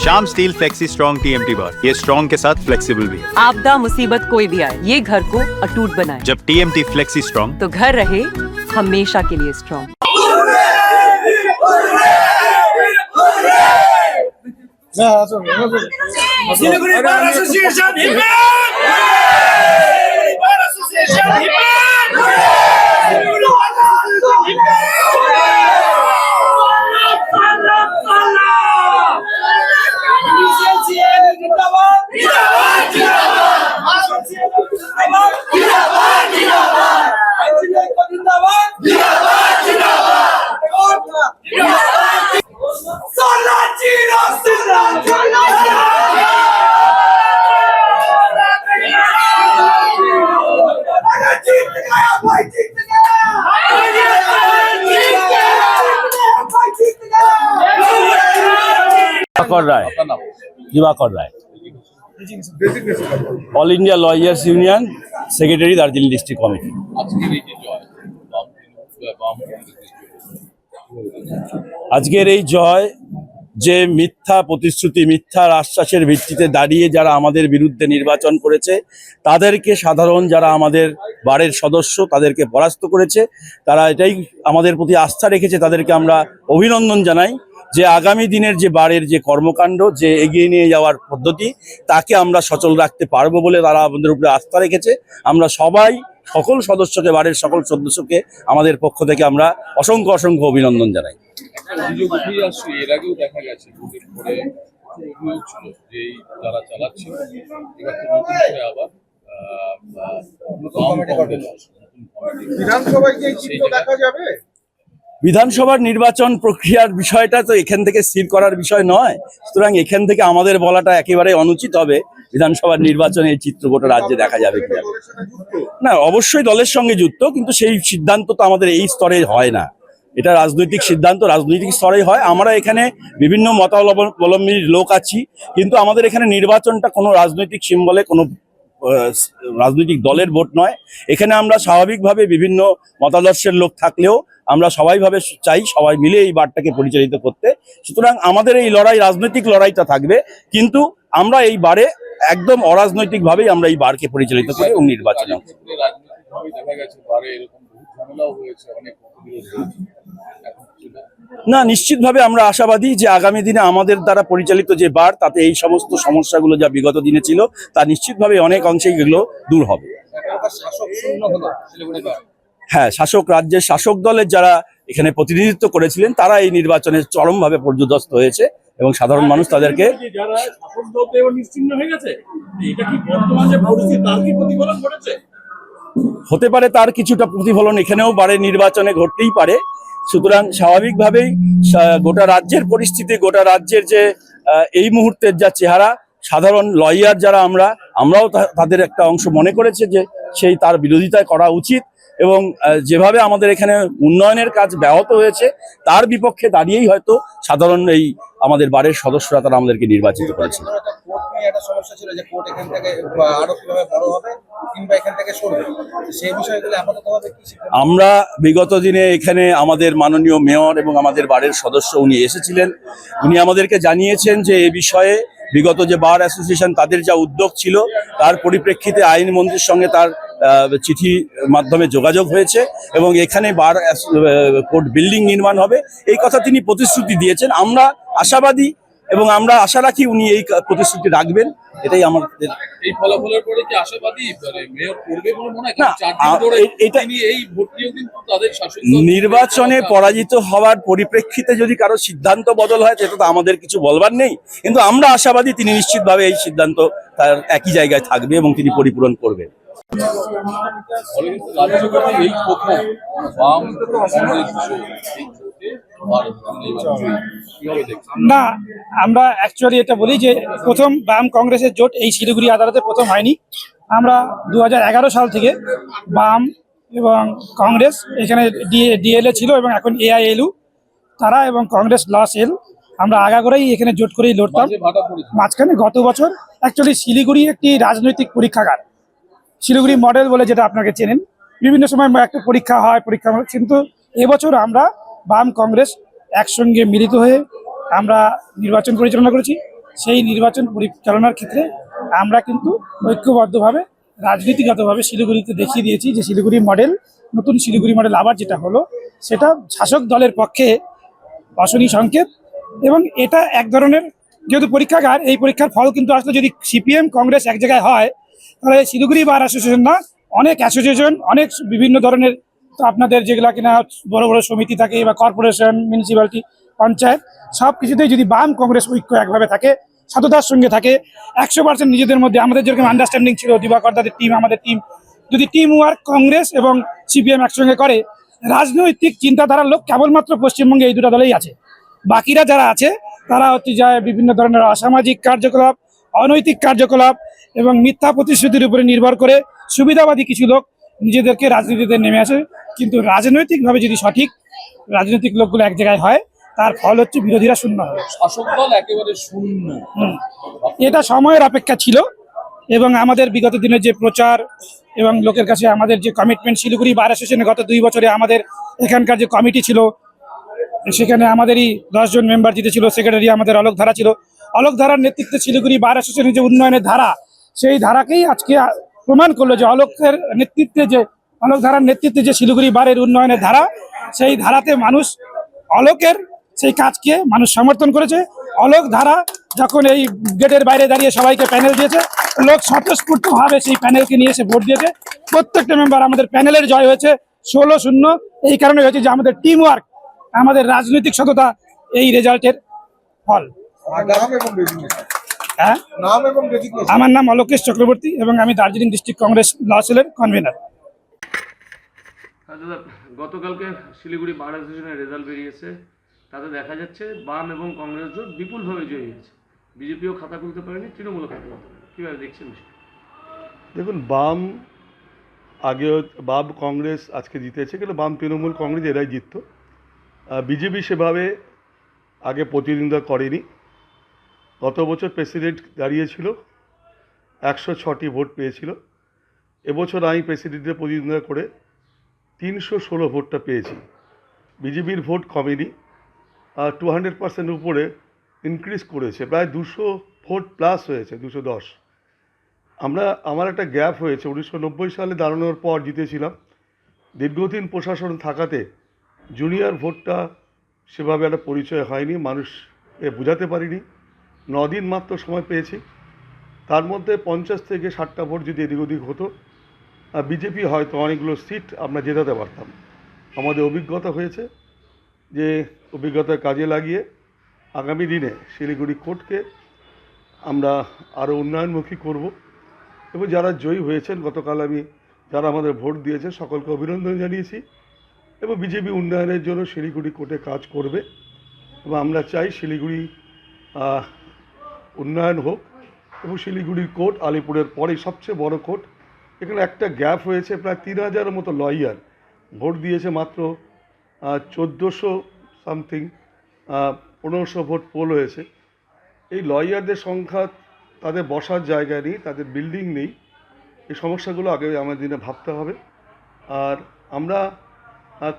Shyam steel flexi strong TMT बार, ये strong के साथ फ्लेक्सिबल भी है। आपदा मुसीबत कोई भी आए, ये घर को अटूट बनाए। जब टीएमटी फ्लेक्सी स्ट्रॉन्ग, तो घर रहे हमेशा के लिए स्ट्रॉन्ग। सिलीगुड़ी बार एसोसिएशन हिम्मत! बार एसोसिएशन हिम्मत! सिलीगुड़ी बार एसोसिएशन एसोसिएशन जिंदाबाद! जिंदाबाद! जिंदाबाद! जिंदाबाद! जिंदाबाद! जिंदाबाद! जिंदाबाद! जिंदाबाद! Solatino, Diwakar Rai, Diwakar Rai, all India lawyers union secretary Darjeeling district committee. আজকের এই জয় যে মিথ্যা প্রতিশ্রুতি, মিথ্যার আশ্বাসের ভিত্তিতে দাঁড়িয়ে যারা আমাদের বিরুদ্ধে নির্বাচন করেছে তাদেরকে, সাধারণ যারা আমাদের বারের সদস্য তাদেরকে পরাস্ত করেছে, তারা এটাই আমাদের প্রতি আস্থা রেখেছে, তাদেরকে আমরা অভিনন্দন জানাই যে আগামী দিনের যে বারের যে কর্মকাণ্ড, যে এগিয়ে নিয়ে যাওয়ার পদ্ধতি, তাকে আমরা সচল রাখতে পারবো বলে তারা আমাদের উপরে আস্থা রেখেছে। আমরা সবাই সকল সদস্যকে, বারের সকল সদস্যকে আমাদের পক্ষ থেকে আমরা অসংখ্য অসংখ্য অভিনন্দন জানাই। এর আগেও দেখা গেছে যারা চালাচ্ছে এবার তো নতুন করে আবার বিধানসভার নির্বাচন প্রক্রিয়ার বিষয়টা তো এখান থেকে স্থির করার বিষয় নয়, সুতরাং এখান থেকে আমাদের বলাটা একেবারে অনুচিত হবে। বিধানসভার নির্বাচনে এই চিত্র গোটা রাজ্যে দেখা যাবে কি না, অবশ্যই দলের সঙ্গে যুক্ত, কিন্তু সেই সিদ্ধান্ত তো আমাদের এই স্তরে হয় না। এটা রাজনৈতিক সিদ্ধান্ত রাজনৈতিক স্তরে হয়। আমরা এখানে বিভিন্ন মতাবলম্বীর লোক আছি, কিন্তু আমাদের এখানে নির্বাচনটা কোনো রাজনৈতিক সিম্বলে, কোনো রাজনৈতিক দলের ভোট নয়। এখানে আমরা স্বাভাবিকভাবে বিভিন্ন মতাদর্শের লোক থাকলেও আমরা সবাইভাবে চাই সবাই মিলে এই বারটাকে পরিচালিত করতে। সুতরাং আমাদের এই লড়াই, রাজনৈতিক লড়াইটা থাকবে, কিন্তু আমরা এই বারে একদম অরাজনৈতিকভাবেই আমরা এই বারকে পরিচালিত করি এবং নির্বাচনে না, নিশ্চিতভাবে আমরা আশাবাদী যে আগামী দিনে আমাদের দ্বারা পরিচালিত যে বার, তাতে এই সমস্ত সমস্যাগুলো যা বিগত দিনে ছিল তা নিশ্চিতভাবে অনেক অংশেই এগুলো দূর হবে। হ্যাঁ, রাজ্যের শাসক দলের যারা এখানে প্রতিনিধিত্ব করেছিলেন তারা এই নির্বাচনে চরমভাবে পর্যুদস্ত হয়েছে এবং সাধারণ মানুষ তাদেরকে হতে পারে তার কিছুটা প্রতিফলন এখানেও বারের নির্বাচনে ঘটতেই পারে। সুতরাং স্বাভাবিকভাবেই গোটা রাজ্যের পরিস্থিতি, গোটা রাজ্যের যে এই মুহূর্তের যা চেহারা, সাধারণ লয়ার যারা আমরাও তাদের একটা অংশ মনে করেছে যে সেই তার বিরোধিতায় করা উচিত, এবং যেভাবে আমাদের এখানে উন্নয়নের কাজ ব্যাহত হয়েছে তার বিপক্ষে দাঁড়িয়েই হয়তো সাধারণ এই আমাদের বারের সদস্যরা তারা আমাদেরকে নির্বাচিত করেছে। আমরা বিগত দিনে এখানে আমাদের মাননীয় মেয়র এবং আমাদের বারের সদস্য উনি এসেছিলেন, উনি আমাদেরকে জানিয়েছেন যে এ বিষয়ে বিগত যে বার অ্যাসোসিয়েশন তাদের যা উদ্যোগ ছিল তার পরিপ্রেক্ষিতে আইনমন্ত্রীর সঙ্গে তার চিঠি মাধ্যমে যোগাযোগ হয়েছে এবং এখানে বার কোর্ট বিল্ডিং নির্মাণ হবে, এই কথা তিনি প্রতিশ্রুতি দিয়েছেন। আমরা আশাবাদী এবং আমরা আশা রাখি উনি এই প্রতিশ্রুতি রাখবেন, এটাই আমাদের। এই ফলাফলের পরে কি আশাবাদী মেয়র করবে বলে মনে হয়? নির্বাচনে পরাজিত হওয়ার পরিপ্রেক্ষিতে যদি কারো সিদ্ধান্ত বদল হয় সেটা তো আমাদের কিছু বলবার নেই, কিন্তু আমরা আশাবাদী তিনি নিশ্চিতভাবে এই সিদ্ধান্ত তার একই জায়গায় থাকবে এবং তিনি পরিপূরণ করবেন। না, আমরা অ্যাকচুয়ালি এটা বলি যে প্রথম বাম কংগ্রেসের জোট এই শিলিগুড়ি আদালতে প্রথম হয়নি। আমরা 2011 সাল থেকে বাম এবং কংগ্রেস এখানে ডিএলএ ছিল এবং এখন এআইএলইউ তারা এবং কংগ্রেস ল সেল আমরা আগাগোড়াই এখানে জোট করেই লড়তাম। মাঝখানে গত বছর অ্যাকচুয়ালি শিলিগুড়ি একটি রাজনৈতিক পরীক্ষাগার, শিলিগুড়ি মডেল বলে যেটা আপনাকে চেনেন, বিভিন্ন সময় একটা পরীক্ষা হয়, কিন্তু এবছর আমরা বাম কংগ্রেস একসঙ্গে মিলিত হয়ে আমরা নির্বাচন পরিচালনা করেছি সেই নির্বাচন পরিচালনার ক্ষেত্রে আমরা কিন্তু ঐক্যবদ্ধভাবে রাজনীতিগতভাবে শিলিগুড়িতে দেখিয়ে দিয়েছি যে শিলিগুড়ি মডেল, নতুন শিলিগুড়ি মডেল আবার যেটা হলো সেটা শাসক দলের পক্ষে অশনি সংকেত। এবং এটা এক ধরনের যেহেতু পরীক্ষাগার, এই পরীক্ষার ফল কিন্তু আসলে যদি সিপিএম কংগ্রেস এক জায়গায় হয় তাহলে শিলিগুড়ি বার অ্যাসোসিয়েশন না, অনেক অ্যাসোসিয়েশন, অনেক বিভিন্ন ধরনের তো আপনাদের যেগুলা কিনা বড় বড় সমিতি থাকে বা কর্পোরেশন, মিউনিসিপ্যালিটি, পঞ্চায়েত, সব কিছুতেই যদি বাম কংগ্রেস ঐক্য একভাবে থাকে, সততার সঙ্গে থাকে, 100% নিজেদের মধ্যে আমাদের যেরকম আন্ডারস্ট্যান্ডিং ছিল দিবাকর দাদের টিম, আমাদের টিম, যদি টিম ওয়ার্ক কংগ্রেস এবং সিপিএম একসঙ্গে করে, রাজনৈতিক চিন্তাধারার লোক কেবলমাত্র পশ্চিমবঙ্গে এই দুটো দলেই আছে। বাকিরা যারা আছে তারা হচ্ছে যায় বিভিন্ন ধরনের অসামাজিক কার্যকলাপ, অনৈতিক কার্যকলাপ এবং মিথ্যা প্রতিশ্রুতির উপরে নির্ভর করে সুবিধাবাদী কিছু লোক নিজেদেরকে রাজনীতিতে নেমে আসে। কিন্তু রাজনৈতিকভাবে যদি সঠিক রাজনৈতিক লোকগুলো এক জায়গায় হয় তার ফল হচ্ছে বিরোধীরা শূন্য হয়। শাসক দল একেবারে শূন্য। এটা সময়ের অপেক্ষা ছিল এবং আমাদের বিগত দিনের যে প্রচার এবং লোকের কাছে আমাদের যে কমিটমেন্ট, শিলিগুড়ি বার অ্যাসোসিয়েশনে গত 2 বছরে আমাদের এখানকার যে কমিটি ছিল সেখানে আমাদেরই 10 জন মেম্বার জিতেছিল, সেক্রেটারি আমাদের অলোক ধারা ছিল। অলোক ধারার নেতৃত্বে শিলিগুড়ি বার অ্যাসোসিয়েশনের যে উন্নয়নের ধারা, সেই ধারাকেই আজকে প্রমাণ করলো যে অলোক ধারার নেতৃত্বে যে শিলিগুড়ি বারের উন্নয়নের ধারা, সেই ধারাতে মানুষ অলোকের সেই কাজকে মানুষ সমর্থন করেছে। অলোক ধারা যখন এই গেটের বাইরে দাঁড়িয়ে সবাইকে প্যানেল দিয়েছে, লোক স্বতঃস্ফূর্তভাবে সেই প্যানেলকে নিয়ে এসে ভোট দিয়েছে। প্রত্যেকটা মেম্বার আমাদের প্যানেলের জয় হয়েছে 16-0। এই কারণে হয়েছে যে আমাদের টিম ওয়ার্ক, আমাদের রাজনৈতিক সততা এই রেজাল্টের ফল। হ্যাঁ, আমার নাম অলোকেশ চক্রবর্তী এবং আমি দার্জিলিং ডিস্ট্রিক্ট কংগ্রেস ল সেলের কনভেনার। দাদা, গতকালকে শিলিগুড়ি বার অ্যাসোসিয়েশনের রেজাল্ট বেরিয়েছে, তাতে দেখা যাচ্ছে বাম এবং কংগ্রেস জোট বিপুলভাবে জয়ী হয়েছে। বিজেপিও খাতা খুলতে পারেনি, তৃণমূলও খাতা খুলতে পারেনি। কীভাবে দেখছেন? দেখুন, বাম কংগ্রেস আজকে জিতেছে, কিন্তু বাম তৃণমূল কংগ্রেস এরাই জিতত। বিজেপি সেভাবে আগে প্রতিদ্বন্দ্বিতা করেনি। গত বছর প্রেসিডেন্ট দাঁড়িয়েছিল, 106টি ভোট পেয়েছিল। এবছর আমি প্রেসিডেন্টের প্রতিদ্বন্দ্বিতা করে 316 ভোটটা পেয়েছি। বিজেপির ভোট কমেনি, 200% উপরে ইনক্রিজ করেছে, প্রায় 200 ভোট প্লাস হয়েছে, 210। আমার একটা গ্যাপ হয়েছে, 1990 সালে দাঁড়ানোর পর জিতেছিলাম। দীর্ঘদিন প্রশাসন থাকাতে জুনিয়র ভোটটা সেভাবে একটা পরিচয় হয়নি, মানুষকে বোঝাতে পারিনি। 9 দিন মাত্র সময় পেয়েছি, তার মধ্যে 50 থেকে 60টা ভোট যদি এদিক ওদিক হতো, বিজেপি হয়তো অনেকগুলো সিট আমরা জেতাতে পারতাম। আমাদের অভিজ্ঞতা হয়েছে, যে অভিজ্ঞতা কাজে লাগিয়ে আগামী দিনে শিলিগুড়ি কোর্টকে আমরা আরও উন্নয়নমুখী করব। এবং যারা জয়ী হয়েছেন গতকাল, যারা আমাদের ভোট দিয়েছে সকলকে অভিনন্দন জানিয়েছি। এবং বিজেপি উন্নয়নের জন্য শিলিগুড়ি কোর্টে কাজ করবে এবং আমরা চাই শিলিগুড়ি উন্নয়ন হোক। এবং শিলিগুড়ির কোর্ট আলিপুরের পরে সবচেয়ে বড় কোর্ট। এখানে একটা গ্যাপ হয়েছে, প্রায় 3000-এর মতো লয়ার ভোট দিয়েছে, মাত্র 1400 সামথিং, 1500 ভোট পোল হয়েছে। এই লয়ারদের সংখ্যা, তাদের বসার জায়গা নেই, তাদের বিল্ডিং নেই। এই সমস্যাগুলো আগে আমাদের দিনে ভাবতে হবে। আর আমরা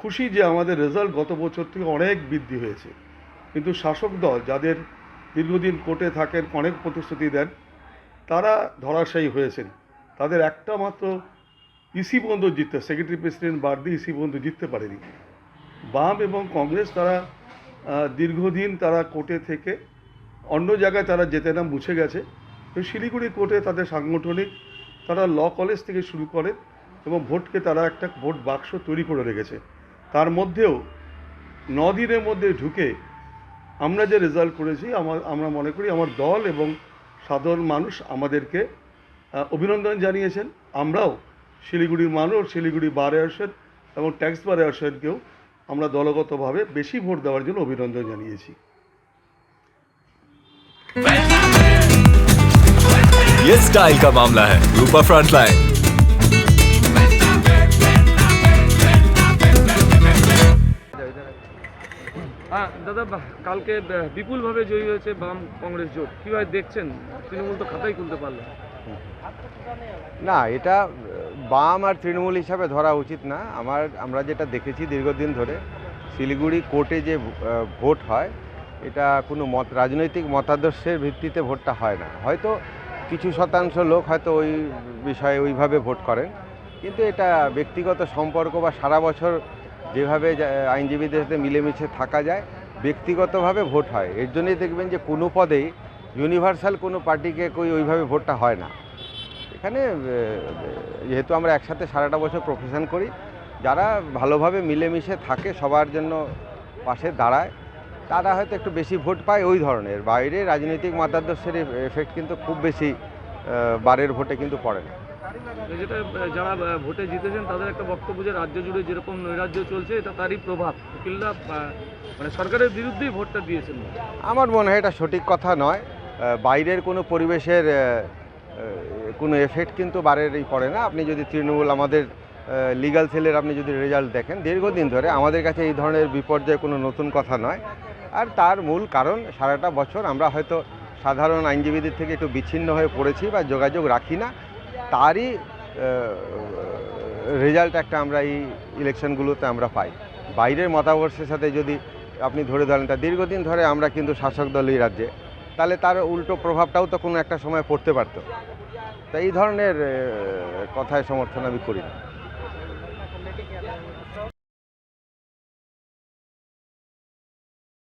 খুশি যে আমাদের রেজাল্ট গত বছর থেকে অনেক বৃদ্ধি হয়েছে। কিন্তু শাসক দল যাদের দীর্ঘদিন কোর্টে থাকেন, অনেক প্রতিশ্রুতি দেন, তারা ধরাশায়ী হয়েছেন। তাদের একটা মাত্র ইসি পর্যন্ত জিততে, সেক্রেটারি প্রেসিডেন্ট বাদ দিয়ে ইসি পর্যন্ত জিততে পারেনি। বাম এবং কংগ্রেস তারা দীর্ঘদিন তারা কোর্টে থেকে অন্য জায়গায় তারা যেতে না, মুছে গেছে। তো শিলিগুড়ি কোর্টে তাদের সাংগঠনিক, তারা ল কলেজ থেকে শুরু করে এবং ভোটকে তারা একটা ভোট বাক্স তৈরি করে রেখেছে। তার মধ্যেও 9 দিনের মধ্যে ঢুকে আমরা যে রেজাল্ট করেছি, আমরা মনে করি আমার দল এবং সাধারণ মানুষ আমাদেরকে অভিনন্দন জানিয়েছেন। আমরাও শিলিগুড়ির মানুষ, শিলিগুড়ি বার অ্যাসোসিয়েশন এবং ট্যাক্স বার অ্যাসোসিয়েশনকেও আমরা দলগতভাবে বেশি ভোট দেওয়ার জন্য অভিনন্দন জানিয়েছি। ये स्टाइल का मामला है। रूपा फ्रंटलाइन। হ্যাঁ দাদা, কালকে বিপুলভাবে জয়ী হয়েছে বাম কংগ্রেস জোট, কীভাবে দেখছেন? তৃণমূল তো খাতাই খুলতে পারলো না। এটা বাম আর তৃণমূল হিসাবে ধরা উচিত না। আমরা যেটা দেখেছি দীর্ঘদিন ধরে শিলিগুড়ি কোর্টে যে ভোট হয়, এটা কোনো রাজনৈতিক মতাদর্শের ভিত্তিতে ভোটটা হয় না। হয়তো কিছু শতাংশ লোক হয়তো ওই বিষয়ে ওইভাবে ভোট করেন, কিন্তু এটা ব্যক্তিগত সম্পর্ক বা সারা বছর যেভাবে আইনজীবীদের সাথে মিলেমিশে থাকা যায়, ব্যক্তিগতভাবে ভোট হয়। এর জন্যই দেখবেন যে কোনো পদেই ইউনিভার্সাল কোনো পার্টিকে ওইভাবে ভোটটা হয় না। এখানে যেহেতু আমরা একসাথে সারাটা বছর প্রফেশন করি, যারা ভালোভাবে মিলেমিশে থাকে, সবার জন্য পাশে দাঁড়ায়, তারা হয়তো একটু বেশি ভোট পায় ওই ধরনের। বাইরে রাজনৈতিক মতাদর্শের এফেক্ট কিন্তু খুব বেশি বারের ভোটে কিন্তু পড়ে না। যেটা যারা ভোটে জিতেছেন তাদের একটা বক্তব্য যে রাজ্য জুড়ে যেরকম নৈরাজ্য চলছে এটা তারই প্রভাব, উকিলরা মানে সরকারের বিরুদ্ধেই ভোটটা দিয়েছেন। আমার মনে হয় এটা সঠিক কথা নয়। বাইরের কোনো পরিবেশের কোনো এফেক্ট কিন্তু বারেরই পড়ে না। আপনি যদি তৃণমূল আমাদের লিগ্যাল সেলের আপনি যদি রেজাল্ট দেখেন, দীর্ঘদিন ধরে আমাদের কাছে এই ধরনের বিপর্যয় কোনো নতুন কথা নয়। আর তার মূল কারণ সারাটা বছর আমরা হয়তো সাধারণ আইনজীবীদের থেকে একটু বিচ্ছিন্ন হয়ে পড়েছি বা যোগাযোগ রাখি না, তারই রেজাল্ট একটা আমরা এই ইলেকশনগুলোতে আমরা পাই। বাইরের মতাদর্শের সাথে যদি আপনি ধরে ধরেন, তা দীর্ঘদিন ধরে আমরা কিন্তু শাসক দল এই রাজ্যে, তাহলে তার উল্টো প্রভাবটাও তো কোনো একটা সময় পড়তে পারতো। তাই এই ধরনের কথায় সমর্থন আমি করি না।